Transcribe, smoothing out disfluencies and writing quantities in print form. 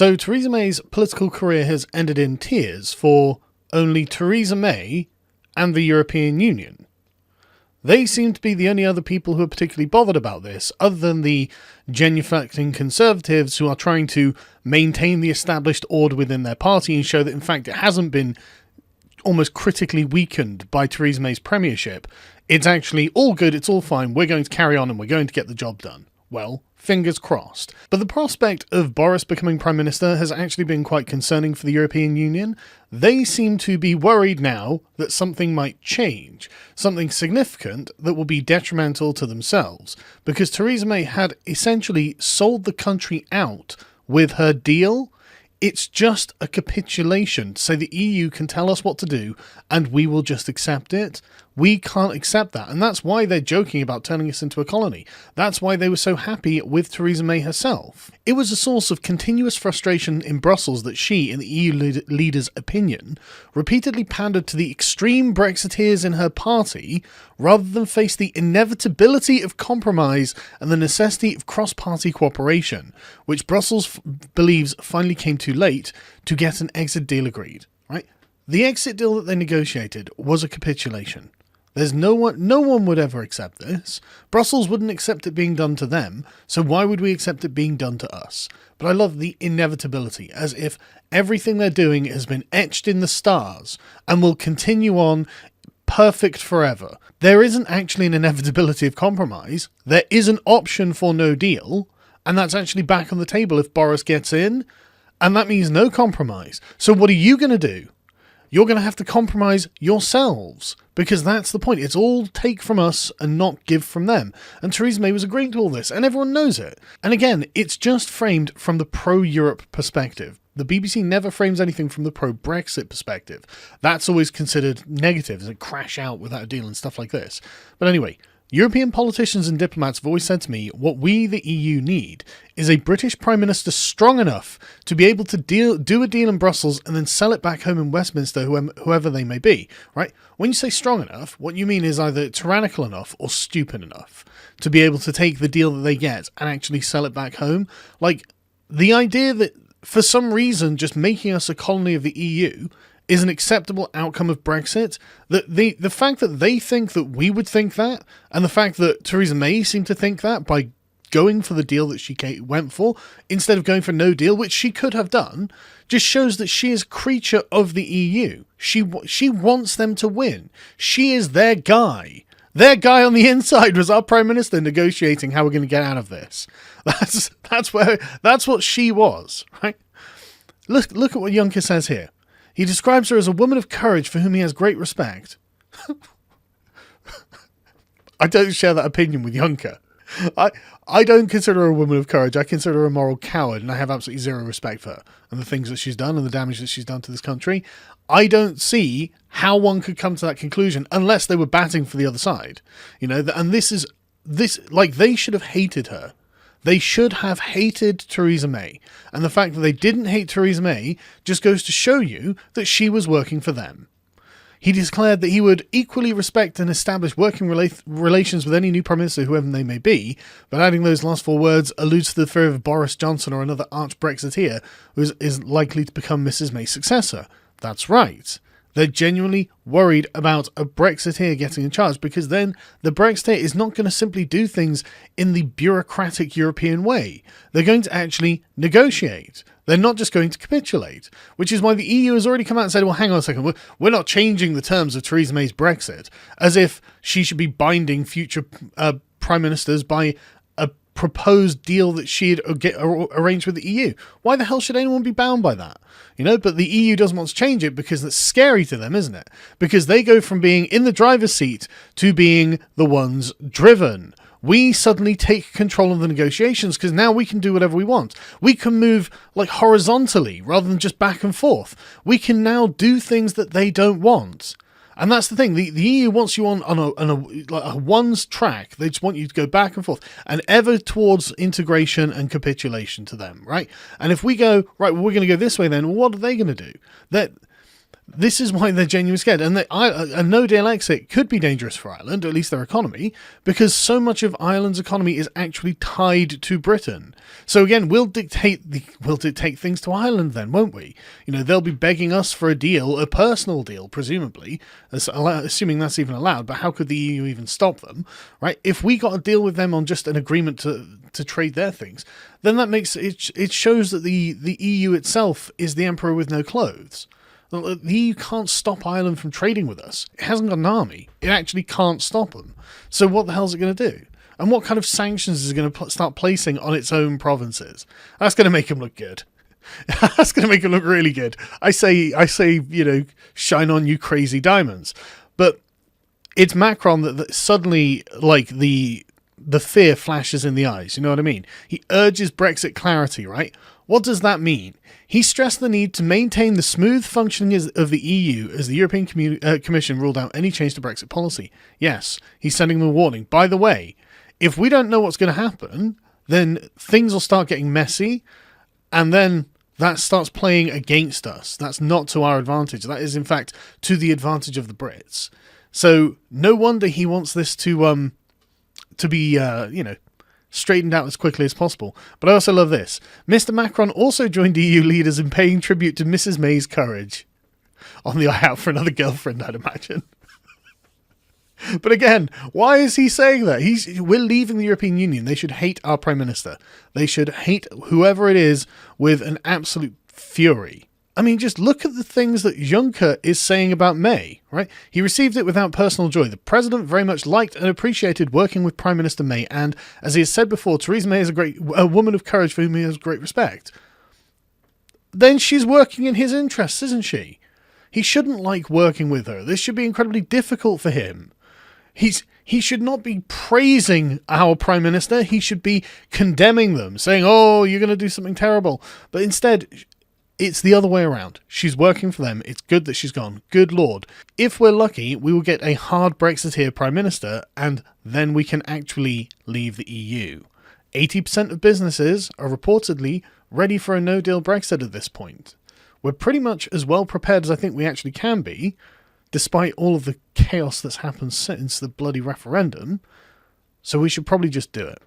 So Theresa May's political career has ended in tears for only Theresa May and the European Union. They seem to be the only other people who are particularly bothered about this, other than the genuflecting Conservatives who are trying to maintain the established order within their party and show that, in fact, it hasn't been almost critically weakened by Theresa May's premiership. It's actually all good, it's all fine, we're going to carry on and we're going to get the job done. Well, fingers crossed. But the prospect of Boris becoming Prime Minister has actually been quite concerning for the European Union. They seem to be worried now that something might change, something significant that will be detrimental to themselves, because Theresa May had essentially sold the country out with her deal. It's just a capitulation to say the EU can tell us what to do and we will just accept it. We can't accept that. And that's why they're joking about turning us into a colony. That's why they were so happy with Theresa May herself. It was a source of continuous frustration in Brussels that she, in the EU leader's opinion, repeatedly pandered to the extreme Brexiteers in her party rather than face the inevitability of compromise and the necessity of cross-party cooperation, which Brussels believes finally came too late to get an exit deal agreed. Right? The exit deal that they negotiated was a capitulation. There's no one would ever accept this. Brussels wouldn't accept it being done to them, so why would we accept it being done to us? But I love the inevitability, as if everything they're doing has been etched in the stars and will continue on perfect forever. There isn't actually an inevitability of compromise. There is an option for no deal, and that's actually back on the table if Boris gets in, and that means no compromise. So what are you going to do? You're going to have to compromise yourselves, because that's the point. It's all take from us and not give from them. And Theresa May was agreeing to all this, and everyone knows it. And again, it's just framed from the pro-Europe perspective. The BBC never frames anything from the pro-Brexit perspective. That's always considered negative, as it crash out without a deal and stuff like this. But anyway, European politicians and diplomats have always said to me, what we, the EU, need is a British Prime Minister strong enough to be able to do a deal in Brussels and then sell it back home in Westminster, whoever they may be, right? When you say strong enough, what you mean is either tyrannical enough or stupid enough to be able to take the deal that they get and actually sell it back home. Like, the idea that for some reason just making us a colony of the EU is an acceptable outcome of Brexit, the fact that they think that we would think that, and the fact that Theresa May seemed to think that by going for the deal that she went for, instead of going for no deal, which she could have done, just shows that she is a creature of the EU. She wants them to win. She is their guy. Their guy on the inside was our Prime Minister negotiating how we're going to get out of this. That's what she was, right? Look at what Juncker says here. He describes her as a woman of courage for whom he has great respect. I don't share that opinion with Juncker. I don't consider her a woman of courage. I consider her a moral coward, and I have absolutely zero respect for her and the things that she's done and the damage that she's done to this country. I don't see how one could come to that conclusion unless they were batting for the other side. You know, and this like, they should have hated her. They should have hated Theresa May. And the fact that they didn't hate Theresa May just goes to show you that she was working for them. He declared that he would equally respect and establish working relations with any new Prime Minister, whoever they may be, but adding those last four words alludes to the fear of Boris Johnson or another arch-Brexiteer who is likely to become Mrs May's successor. That's right. They're genuinely worried about a Brexiteer getting in charge, because then the Brexiteer is not going to simply do things in the bureaucratic European way. They're going to actually negotiate. They're not just going to capitulate, which is why the EU has already come out and said, well, hang on a second, we're not changing the terms of Theresa May's Brexit, as if she should be binding future prime ministers by a proposed deal that she'd arranged with the EU. Why the hell should anyone be bound by that? You know, but the EU doesn't want to change it because it's scary to them, isn't it? Because they go from being in the driver's seat to being the ones driven. We suddenly take control of the negotiations because now we can do whatever we want. We can move like horizontally rather than just back and forth. We can now do things that they don't want. And that's the thing. The EU wants you on a one's track. They just want you to go back and forth and ever towards integration and capitulation to them, right? And if we go, right, well, we're going to go this way then, well, what are they going to do? This is why they're genuinely scared. And a no-deal exit could be dangerous for Ireland, or at least their economy, because so much of Ireland's economy is actually tied to Britain. So again, we'll dictate things to Ireland then, won't we? You know, they'll be begging us for a deal, a personal deal, presumably, assuming that's even allowed. But how could the EU even stop them, right? If we got a deal with them on just an agreement to trade their things, then that makes it shows that the EU itself is the emperor with no clothes. The EU can't stop Ireland from trading with us. It hasn't got an army. It actually can't stop them. So what the hell is it going to do? And what kind of sanctions is it going to start placing on its own provinces? That's going to make them look good. That's going to make them look really good. I say, you know, shine on you crazy diamonds. But it's Macron that suddenly, like, the fear flashes in the eyes. You know what I mean? He urges Brexit clarity, right? What does that mean? He stressed the need to maintain the smooth functioning of the EU as the European Commission ruled out any change to Brexit policy. Yes, he's sending them a warning. By the way, if we don't know what's going to happen, then things will start getting messy, and then that starts playing against us. That's not to our advantage. That is, in fact, to the advantage of the Brits. So no wonder he wants this to be, you know, straightened out as quickly as possible. But I also love this. Mr. Macron also joined EU leaders in paying tribute to Mrs. May's courage. On the eye out for another girlfriend, I'd imagine. But again, why is he saying that? We're leaving the European Union. They should hate our Prime Minister. They should hate whoever it is with an absolute fury. I mean, just look at the things that Juncker is saying about May, right? He received it without personal joy. The president very much liked and appreciated working with Prime Minister May, and, as he has said before, Theresa May is a woman of courage for whom he has great respect. Then she's working in his interests, isn't she? He shouldn't like working with her. This should be incredibly difficult for him. He should not be praising our Prime Minister. He should be condemning them, saying, oh, you're going to do something terrible. But instead, it's the other way around. She's working for them. It's good that she's gone. Good Lord. If we're lucky, we will get a hard Brexiteer Prime Minister, and then we can actually leave the EU. 80% of businesses are reportedly ready for a no-deal Brexit at this point. We're pretty much as well prepared as I think we actually can be, despite all of the chaos that's happened since the bloody referendum, so we should probably just do it.